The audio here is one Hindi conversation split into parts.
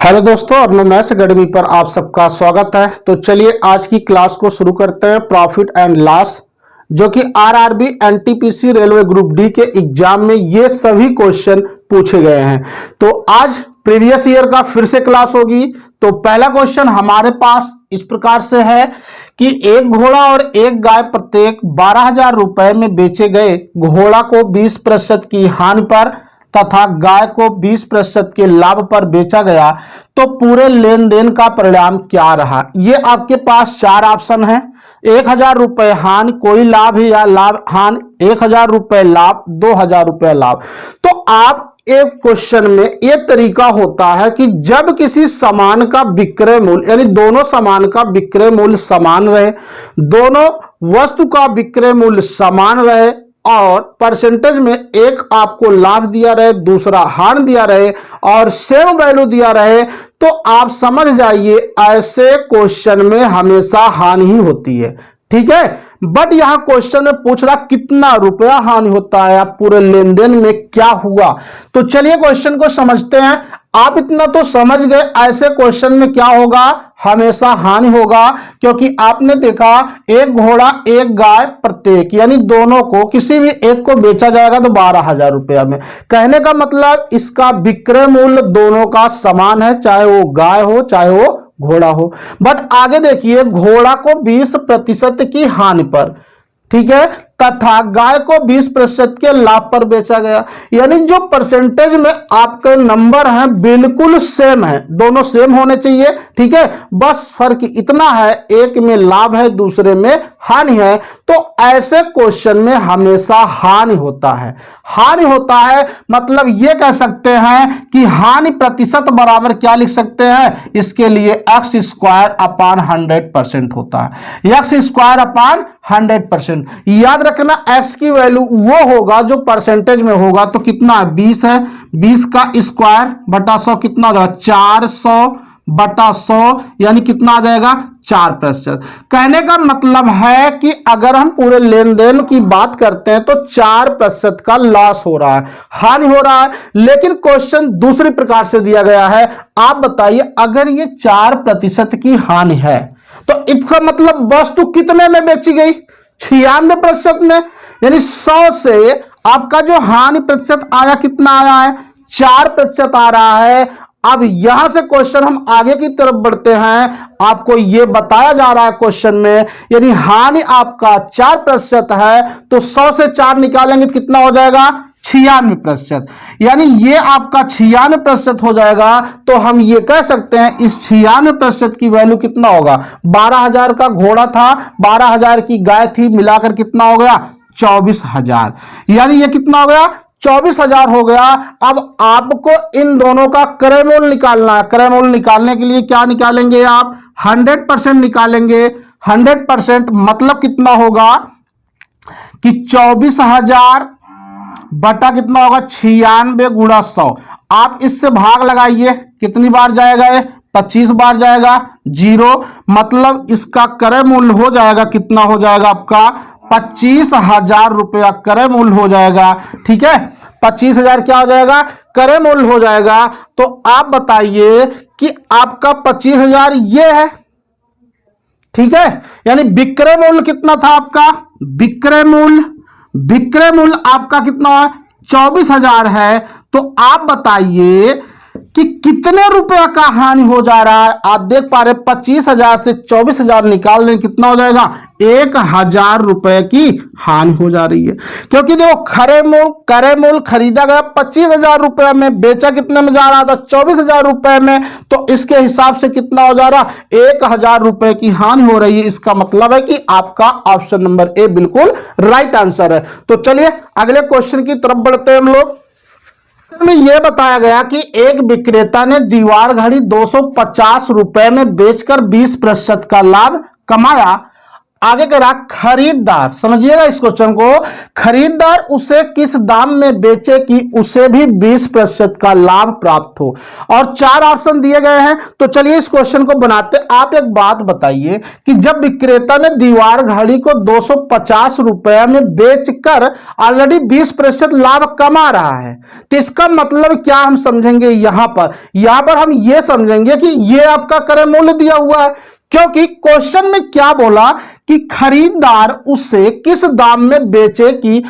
हेलो दोस्तों, अर्नो मैथ्स एकेडमी पर आप सबका स्वागत है। तो चलिए आज की क्लास को शुरू करते हैं। प्रॉफिट एंड लॉस, जो कि RRB NTPC railway group D के एग्जाम में ये सभी क्वेश्चन पूछे गए हैं। तो आज प्रीवियस ईयर का फिर से क्लास होगी। तो पहला क्वेश्चन हमारे पास इस प्रकार से है कि एक घोड़ा और एक गाय प्रत्येक 12,000 रुपए में बेचे गए। घोड़ा को 20% की हानि पर तथा गाय को 20% के लाभ पर बेचा गया, तो पूरे लेन देन का परिणाम क्या रहा। ये आपके पास चार ऑप्शन है। 1,000 रुपए हानि, कोई लाभ या लाभ हानि, 1,000 रुपए लाभ, 2,000 रुपए लाभ। तो आप एक क्वेश्चन में यह तरीका होता है कि जब किसी सामान का विक्रय मूल्य यानी दोनों सामान का विक्रय मूल्य समान रहे, दोनों वस्तु का विक्रय मूल्य समान रहे और परसेंटेज में एक आपको लाभ दिया रहे, दूसरा हानि दिया रहे और सेम वैल्यू दिया रहे, तो आप समझ जाइए ऐसे क्वेश्चन में हमेशा हानि ही होती है। ठीक है, बट यहां क्वेश्चन में पूछ रहा कितना रुपया हानि होता है, आप पूरे लेन देन में क्या हुआ। तो चलिए क्वेश्चन को समझते हैं। आप इतना तो समझ गए ऐसे क्वेश्चन में क्या होगा, हमेशा हानि होगा, क्योंकि आपने देखा एक घोड़ा एक गाय प्रत्येक यानी दोनों को किसी भी एक को बेचा जाएगा तो 12,000 रुपया में। कहने का मतलब इसका विक्रय मूल्य दोनों का समान है, चाहे वो गाय हो चाहे वो घोड़ा हो। बट आगे देखिए, घोड़ा को 20% की हानि पर, ठीक है, तथा गाय को 20% के लाभ पर बेचा गया। यानी जो परसेंटेज में आपके नंबर हैं बिल्कुल सेम है, दोनों सेम होने चाहिए। ठीक है, बस फर्क इतना है एक में लाभ है दूसरे में हानि है। तो ऐसे क्वेश्चन में हमेशा हानि होता है। हानि होता है मतलब यह कह सकते हैं कि हानि प्रतिशत बराबर क्या लिख सकते हैं, इसके लिए x² / 100% होता है। x² / 100%। याद रखना x की वैल्यू वो होगा जो परसेंटेज में होगा। तो कितना 20 है, 20 का स्क्वायर बटा 100 कितना हो जाएगा, 400 बटा 100 यानी कितना आ जाएगा, 4%। कहने का मतलब है कि अगर हम पूरे लेन देन की बात करते हैं तो 4% का लॉस हो रहा है, हानि हो रहा है। लेकिन क्वेश्चन दूसरी प्रकार से दिया गया है। आप बताइए अगर ये 4% की हानि है तो इसका मतलब वस्तु कितने में बेची गई, 96% में। यानी 100 से आपका जो हानि प्रतिशत आया कितना आया है, 4% आ रहा है। अब यहां से क्वेश्चन हम आगे की तरफ बढ़ते हैं। आपको यह बताया जा रहा है क्वेश्चन में, यानी हानि आपका 4% है तो 100 से 4 निकालेंगे कितना हो जाएगा, 96%। यानी ये आपका 96% हो जाएगा। तो हम ये कह सकते हैं इस 96% की वैल्यू कितना होगा, 12,000 का घोड़ा था, 12,000 की गाय थी, मिलाकर कितना हो गया, 24,000। यानी ये कितना हो गया, 24,000 हो गया। अब आपको इन दोनों का क्रय मूल्य निकालना है। क्रय मूल्य निकालने के लिए क्या निकालेंगे आप, 100% निकालेंगे। 100% मतलब कितना होगा कि 24,000 बटा कितना होगा, 96 गुणा 100। आप इससे भाग लगाइए, कितनी बार जाएगा ये, 25 बार जाएगा। 0 मतलब इसका क्रय मूल्य हो जाएगा, कितना हो जाएगा आपका, 25,000 रुपया क्रय मूल्य हो जाएगा। ठीक है, 25,000 क्या हो जाएगा, क्रय मूल्य हो जाएगा। तो आप बताइए कि आपका 25,000 ये है। ठीक है, यानी विक्रय मूल्य कितना था आपका, विक्रय मूल्य आपका कितना है, 24,000 है। तो आप बताइए कि कितने रुपया का हानि हो जा रहा है। आप देख पा रहे 25,000 से 24,000 निकाल दें कितना हो जाएगा, 1,000 रुपए की हानि हो जा रही है। क्योंकि देखो क्रय मूल्य खरीदा गया 25,000 रुपए में, बेचा कितने में जा रहा था, 24,000 रुपए में। तो इसके हिसाब से कितना हो जा रहा, 1,000 रुपए की हानि हो रही है। इसका मतलब है कि आपका ऑप्शन नंबर ए बिल्कुल राइट आंसर है। तो चलिए अगले क्वेश्चन की तरफ बढ़ते हैं हम लोग। में यह बताया गया कि एक विक्रेता ने दीवार घड़ी 250 रुपए में बेचकर 20% का लाभ कमाया। आगे कह रहा खरीददार, समझिएगा इस क्वेश्चन को, खरीददार उसे किस दाम में बेचे कि उसे भी 20% का लाभ प्राप्त हो। और 4 ऑप्शन दिए गए हैं। तो चलिए इस क्वेश्चन को बनाते। आप एक बात बताइए कि जब विक्रेता ने दीवार घड़ी को 250 रुपए में बेचकर ऑलरेडी 20% लाभ कमा रहा है, तो इसका मतलब क्या हम समझेंगे यहां पर हम ये समझेंगे कि ये आपका क्रय मूल्य दिया हुआ है, क्योंकि क्वेश्चन में क्या बोला कि खरीदार उसे किस दाम में बेचे कि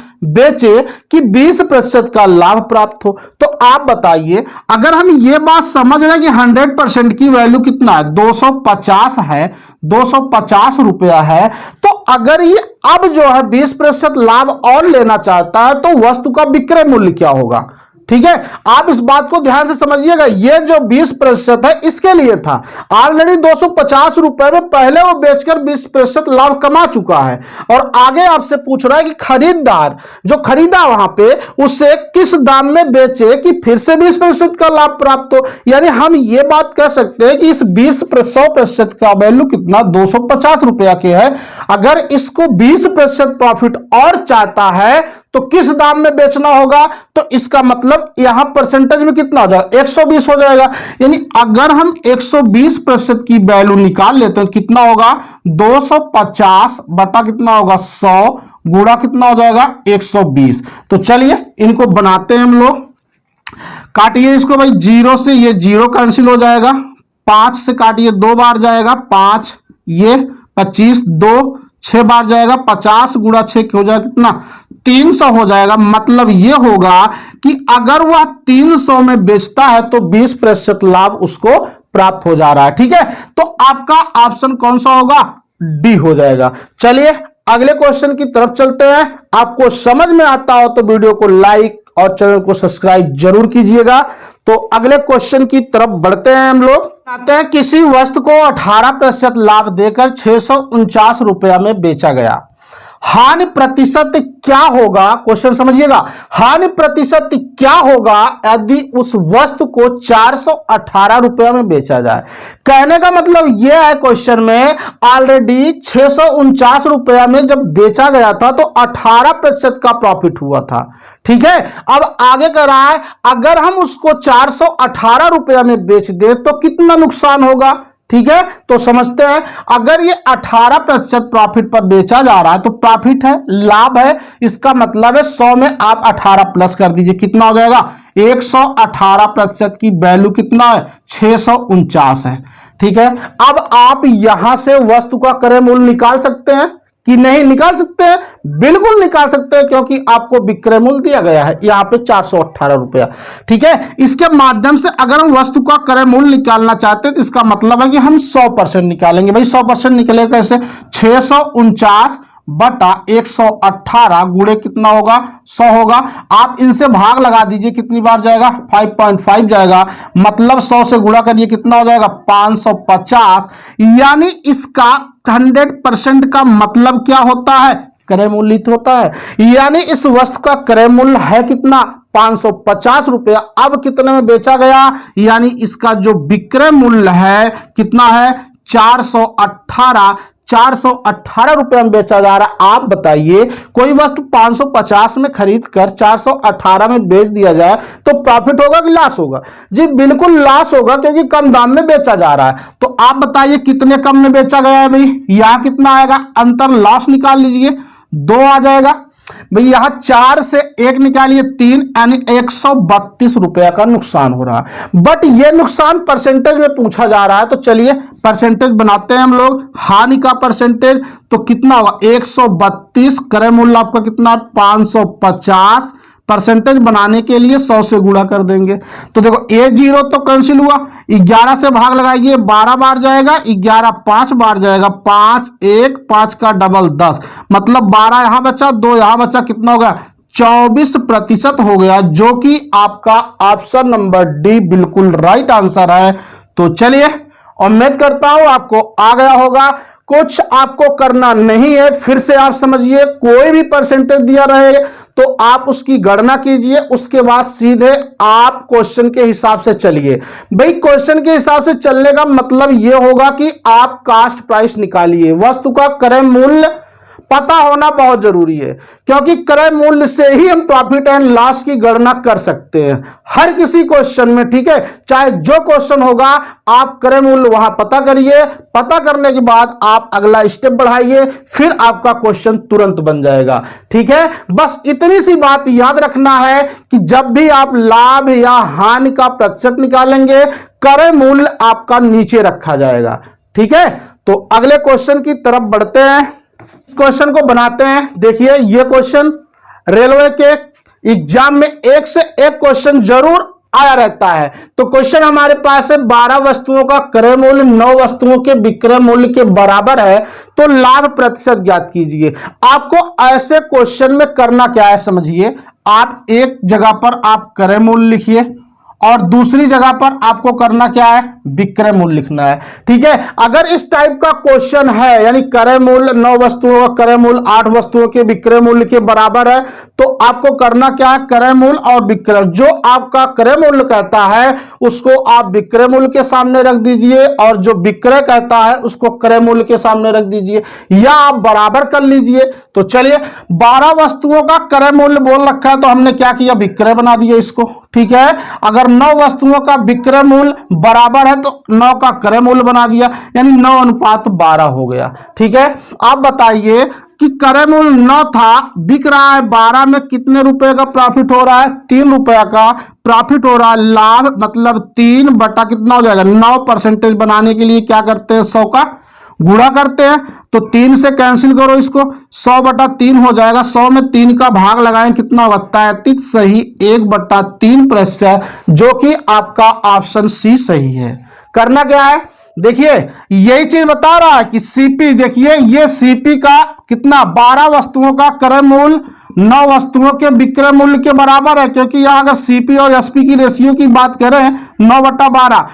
20% का लाभ प्राप्त हो। तो आप बताइए, अगर हम ये बात समझ रहे हैं कि 100% की वैल्यू कितना है, 250 है, 250 रुपया है, तो अगर ये अब जो है 20% लाभ और लेना चाहता है तो वस्तु का विक्रय मूल्य क्या होगा। ठीक है, आप इस बात को ध्यान से समझिएगा। ये जो 20% है इसके लिए था, ऑलरेडी 250 रुपए में पहले वो बेचकर 20% लाभ कमा चुका है। और आगे आपसे पूछ रहा है कि खरीदार जो खरीदा वहां पे उसे किस दाम में बेचे कि फिर से 20% का लाभ प्राप्त हो। यानी हम ये बात कह सकते हैं कि इस 100% का वैल्यू कितना 250 रुपया के है। अगर इसको 20% प्रॉफिट और चाहता है तो किस दाम में बेचना होगा, तो इसका मतलब यहां परसेंटेज में कितना हो जाएगा, 120 हो जाएगा। यानी अगर हम 120% की वैल्यू निकाल लेते हैं तो कितना होगा, 250 बटा कितना होगा 100 गुणा कितना हो जाएगा 120। तो चलिए इनको बनाते हैं हम लोग। काटिए इसको भाई, 0 से ये 0 कैंसिल हो जाएगा, 5 से काटिए 2 बार जाएगा 5, ये 25, 2 6 बार जाएगा 50 गुणा 6 हो जाएगा कितना 300 हो जाएगा। मतलब ये होगा कि अगर वह 300 में बेचता है तो 20% लाभ उसको प्राप्त हो जा रहा है। ठीक है, तो आपका ऑप्शन कौन सा होगा, डी हो जाएगा। चलिए अगले क्वेश्चन की तरफ चलते हैं। आपको समझ में आता हो तो वीडियो को लाइक और चैनल को सब्सक्राइब जरूर कीजिएगा। तो अगले क्वेश्चन की तरफ बढ़ते हैं हम लोग। आते हैं, किसी वस्तु को 18% लाभ देकर 649 रुपया में बेचा गया, हानि प्रतिशत क्या होगा। क्वेश्चन समझिएगा, हानि प्रतिशत क्या होगा यदि उस वस्तु को 418 रुपया में बेचा जाए। कहने का मतलब यह है, क्वेश्चन में ऑलरेडी 649 रुपया में जब बेचा गया था तो 18% का प्रॉफिट हुआ था। ठीक है, अब आगे कर रहा है, अगर हम उसको 418 रुपया में बेच दे तो कितना नुकसान होगा। ठीक है, तो समझते हैं। अगर ये 18% प्रॉफिट पर बेचा जा रहा है तो प्रॉफिट है, लाभ है, इसका मतलब है 100 में आप 18 प्लस कर दीजिए, कितना हो जाएगा 118% की वैल्यू कितना है 649 है। ठीक है, अब आप यहां से वस्तु का क्रय मूल्य निकाल सकते हैं कि नहीं निकाल सकते हैं, बिल्कुल निकाल सकते हैं, क्योंकि आपको विक्रय मूल्य दिया गया है यहां पे 418 रुपया। ठीक है, इसके माध्यम से अगर हम वस्तु का क्रय मूल्य निकालना चाहते हैं तो इसका मतलब है कि हम 100% निकालेंगे। भाई 100% निकलेगा कैसे, 649 बटा 118 गुणे कितना होगा 100 होगा। आप इनसे भाग लगा दीजिए, कितनी बार जाएगा 5.5 जाएगा, मतलब 100 से गुणा करिए कितना हो जाएगा 550। यानी इसका 100% का मतलब क्या होता है, क्रय मूल्य होता है। यानी इस वस्तु का क्रय मूल्य है कितना 550 रुपया। अब कितने में बेचा गया, यानी इसका जो विक्रय मूल्य है कितना है 418 रुपए में बेचा जा रहा है। आप बताइए, कोई वस्तु 550 में खरीद कर 418 में बेच दिया जाए तो प्रॉफिट होगा कि लॉस होगा, जी बिल्कुल लॉस होगा, क्योंकि कम दाम में बेचा जा रहा है। तो आप बताइए कितने कम में बेचा गया है भाई, यहां कितना आएगा, अंतर लॉस निकाल लीजिए 2 आ जाएगा भाई, यहां 4 से 1 निकालिए 3, यानी 132 रुपया का नुकसान हो रहा है। बट ये नुकसान परसेंटेज में पूछा जा रहा है, तो चलिए परसेंटेज बनाते हैं हम लोग। हानि का परसेंटेज तो कितना होगा 132, क्रय मूल्य आपका कितना 550, परसेंटेज बनाने के लिए 100 से गुणा कर देंगे। तो देखो A0 तो कैंसिल हुआ, 11 से भाग लगाइए 12 बार जाएगा, 11 5 बार जाएगा, 5 1 5 का डबल 10, मतलब 12 यहां बचा 2 यहां बचा, कितना होगा 24% हो गया, जो कि आपका ऑप्शन नंबर डी बिल्कुल राइट आंसर है। तो चलिए उम्मीद करता हूं आपको आ गया होगा। कुछ आपको करना नहीं है, फिर से आप समझिए, कोई भी परसेंटेज दिया रहे तो आप उसकी गणना कीजिए, उसके बाद सीधे आप क्वेश्चन के हिसाब से चलिए। भाई क्वेश्चन के हिसाब से चलने का मतलब यह होगा कि आप कास्ट प्राइस निकालिए, वस्तु का क्रय मूल्य पता होना बहुत जरूरी है, क्योंकि क्रय मूल्य से ही हम प्रॉफिट एंड लॉस की गणना कर सकते हैं हर किसी क्वेश्चन में। ठीक है, चाहे जो क्वेश्चन होगा आप क्रय मूल्य वहां पता करिए, पता करने के बाद आप अगला स्टेप बढ़ाइए, फिर आपका क्वेश्चन तुरंत बन जाएगा। ठीक है, बस इतनी सी बात याद रखना है कि जब भी आप लाभ या हानि का प्रतिशत निकालेंगे, क्रय मूल्य आपका नीचे रखा जाएगा। ठीक है, तो अगले क्वेश्चन की तरफ बढ़ते हैं, इस क्वेश्चन को बनाते हैं। देखिए ये क्वेश्चन रेलवे के एग्जाम में एक से एक क्वेश्चन जरूर आया रहता है। तो क्वेश्चन हमारे पास है 12 वस्तुओं का क्रय मूल्य 9 वस्तुओं के विक्रय मूल्य के बराबर है, तो लाभ प्रतिशत ज्ञात कीजिए। आपको ऐसे क्वेश्चन में करना क्या है समझिए, आप एक जगह पर आप क्रय मूल्य लिखिए और दूसरी जगह पर आपको करना क्या है, विक्रय मूल्य लिखना है। ठीक है, अगर इस टाइप का क्वेश्चन है यानी क्रय मूल्य 9 वस्तुओं का क्रय मूल्य 8 वस्तुओं के विक्रय मूल्य के बराबर है, तो आपको करना क्या है, क्रय मूल्य और विक्रय, जो आपका क्रय मूल्य कहता है उसको आप विक्रय मूल्य के सामने रख दीजिए और जो विक्रय कहता है उसको क्रय मूल्य के सामने रख दीजिए, या आप बराबर कर लीजिए। तो चलिए 12 वस्तुओं का क्रय मूल्य बोल रखा है तो हमने क्या किया, विक्रय बना दिया इसको। ठीक है, अगर 9 वस्तुओं का विक्रय मूल्य बराबर है तो 9 का क्रय मूल्य बना दिया, यानी 9:12 हो गया। ठीक है, आप बताइए कि क्रय मूल्य 9 था, बिक रहा है 12 में, कितने रुपए का प्रॉफिट हो रहा है, 3 रुपए का प्रॉफिट हो रहा है। लाभ मतलब 3 बटा कितना हो जाएगा, 9% बनाने के लिए क्या करते हैं, 100 का गुणा करते हैं, तो 3 से कैंसिल करो इसको, 100/3 हो जाएगा। 100 में 3 का भाग लगाएं, कितना होगा, 33 सही, 1/3%, जो कि आपका ऑप्शन सी सही है। करना क्या है, देखिए यही चीज बता रहा है कि सीपी, देखिए ये सीपी का कितना, 12 वस्तुओं का क्रय मूल्य 9 वस्तुओं के विक्रय मूल्य के बराबर है, क्योंकि यहां अगर सीपी और एसपी की रेशियो की बात करें 9/12,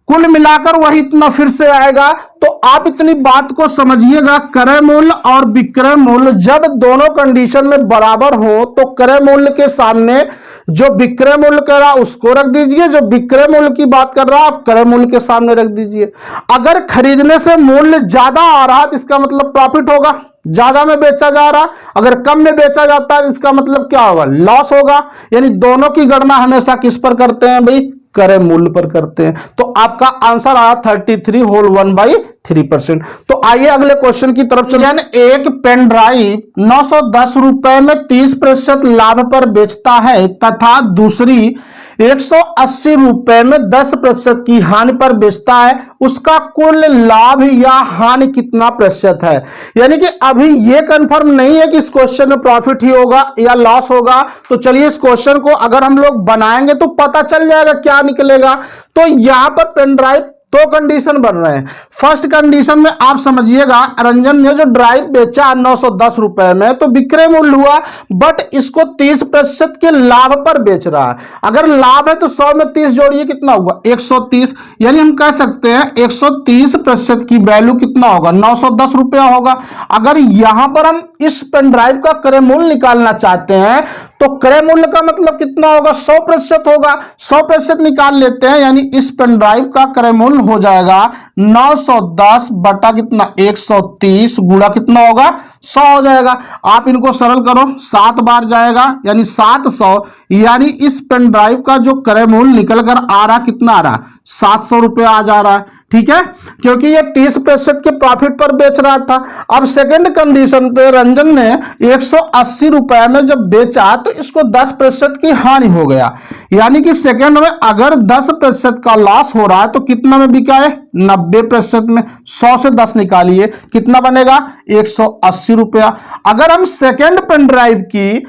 कुल मिलाकर वही इतना फिर से आएगा। तो आप इतनी बात को समझिएगा, क्रय मूल्य और विक्रय मूल्य जब दोनों कंडीशन में बराबर हो तो क्रय मूल्य के सामने जो विक्रय मूल्य कह रहा उसको रख दीजिए, जो विक्रय मूल्य की बात कर रहा आप क्रय मूल्य के सामने रख दीजिए। अगर खरीदने से मूल्य ज्यादा आ रहा तो इसका मतलब प्रॉफिट होगा, ज्यादा में बेचा जा रहा, अगर कम में बेचा जाता है इसका मतलब क्या होगा, लॉस होगा। यानी दोनों की गणना हमेशा किस पर करते हैं भाई, क्रय मूल्य पर करते हैं। तो आपका आंसर आया 33 होल 1/3%। तो आइए अगले क्वेश्चन की तरफ चलिए। एक पेन ड्राइव 910 रुपए में 30% लाभ पर बेचता है तथा दूसरी 180 रुपए में 10% की हानि पर बेचता है, उसका कुल लाभ या हानि कितना प्रतिशत है। यानी कि अभी ये कंफर्म नहीं है कि इस क्वेश्चन में प्रॉफिट ही होगा या लॉस होगा। तो चलिए इस क्वेश्चन को अगर हम लोग बनाएंगे तो पता चल जाएगा क्या निकलेगा। तो यहां पर पेन ड्राइव दो कंडीशन बन रहे हैं। फर्स्ट कंडीशन में आप समझिएगा, रंजन ने जो ड्राइव बेचा 910 रुपए में तो विक्रय मूल्य हुआ, बट इसको 30% के लाभ पर बेच रहा है। अगर लाभ है तो 100 में 30 जोड़िए, कितना होगा 130। यानी हम कह सकते हैं 130% की वैल्यू कितना होगा, 910 रुपया होगा। अगर यहां पर हम इस पेन ड्राइव का क्रय मूल्य निकालना चाहते हैं तो क्रय मूल्य का मतलब कितना होगा, 100% होगा। 100% निकाल लेते हैं, यानी इस पेन ड्राइव का क्रय मूल्य हो जाएगा 910 बटा कितना 130 गुणा कितना होगा 100 हो जाएगा। आप इनको सरल करो, 7 बार जाएगा यानी 700। यानी इस पेन ड्राइव का जो क्रय मूल्य निकल कर आ रहा कितना आ रहा, 700 रुपया आ जा रहा है। ठीक है, क्योंकि ये 30% के प्रॉफिट पर बेच रहा था। अब सेकंड कंडीशन पे रंजन ने 180 रुपए में जब बेचा तो इसको 10% की हानि हो गया। यानी कि सेकंड में अगर 10% का लॉस हो रहा है तो कितना में बिका है, 90% में। 100 से 10 निकालिए, कितना बनेगा 180 रुपया। अगर हम सेकंड पेन ड्राइव की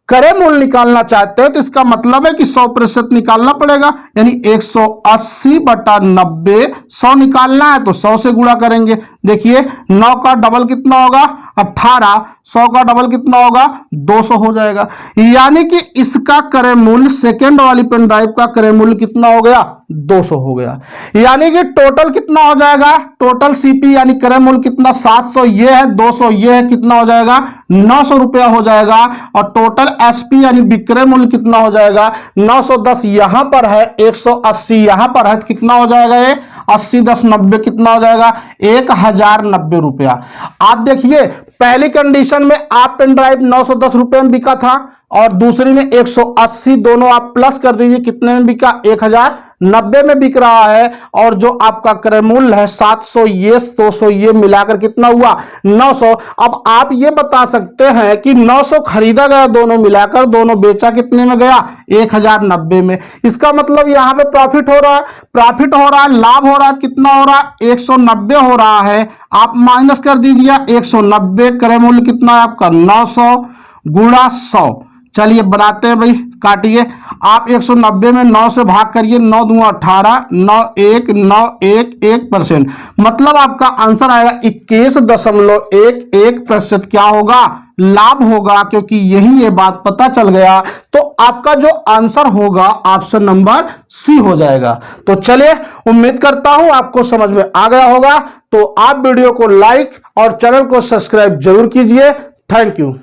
क्रय मूल्य निकालना चाहते हैं तो इसका मतलब है कि 100% निकालना पड़ेगा, यानी 180 बटा 90। 100 निकालना है तो 100 से गुणा करेंगे, देखिए 9 का डबल कितना होगा 18, 100 का डबल कितना होगा 200 हो जाएगा। यानी कि इसका क्रय मूल्य सेकेंड वाली पेन ड्राइव का क्रय मूल्य कितना हो गया 200 हो गया। यानी कि टोटल कितना हो जाएगा, टोटल सीपी यानी क्रय मूल्य कितना 700 ये है, 200 ये है, कितना हो जाएगा 900 रुपया हो जाएगा। और टोटल एसपी यानी विक्रय मूल्य कितना हो जाएगा 910 यहां पर है, 180 यहां पर है, कितना हो जाएगा ये 80 10 90 कितना हो जाएगा 1090 रुपया। आप देखिए पहली कंडीशन में आप पेन ड्राइव 910 रुपए में बिका था और दूसरी में 180, दोनों आप प्लस कर दीजिए कितने में बिका 1090 में बिक रहा है। और जो आपका क्रय मूल्य है 700 ये 200 ये मिलाकर कितना हुआ 900। अब आप ये बता सकते हैं कि 900 खरीदा गया दोनों मिलाकर, दोनों बेचा कितने में गया 1090 में। इसका मतलब यहां पे प्रॉफिट हो रहा है, प्रॉफिट हो रहा है, लाभ हो रहा है, कितना हो रहा है 190 हो रहा है। आप माइनस कर दीजिए 190, क्रय मूल्य कितना है आपका 900 गुणा 100। चलिए बनाते हैं भाई, काटिए आप 190 में 9 से भाग करिए, 9 दूंगा 18, 9.191%। मतलब आपका आंसर आएगा 21.11% क्या होगा लाभ होगा, क्योंकि यही ये बात पता चल गया। तो आपका जो आंसर होगा ऑप्शन नंबर सी हो जाएगा। तो चलिए उम्मीद करता हूं आपको समझ में आ गया होगा। तो आप वीडियो को लाइक और चैनल को सब्सक्राइब जरूर कीजिए। Thank you.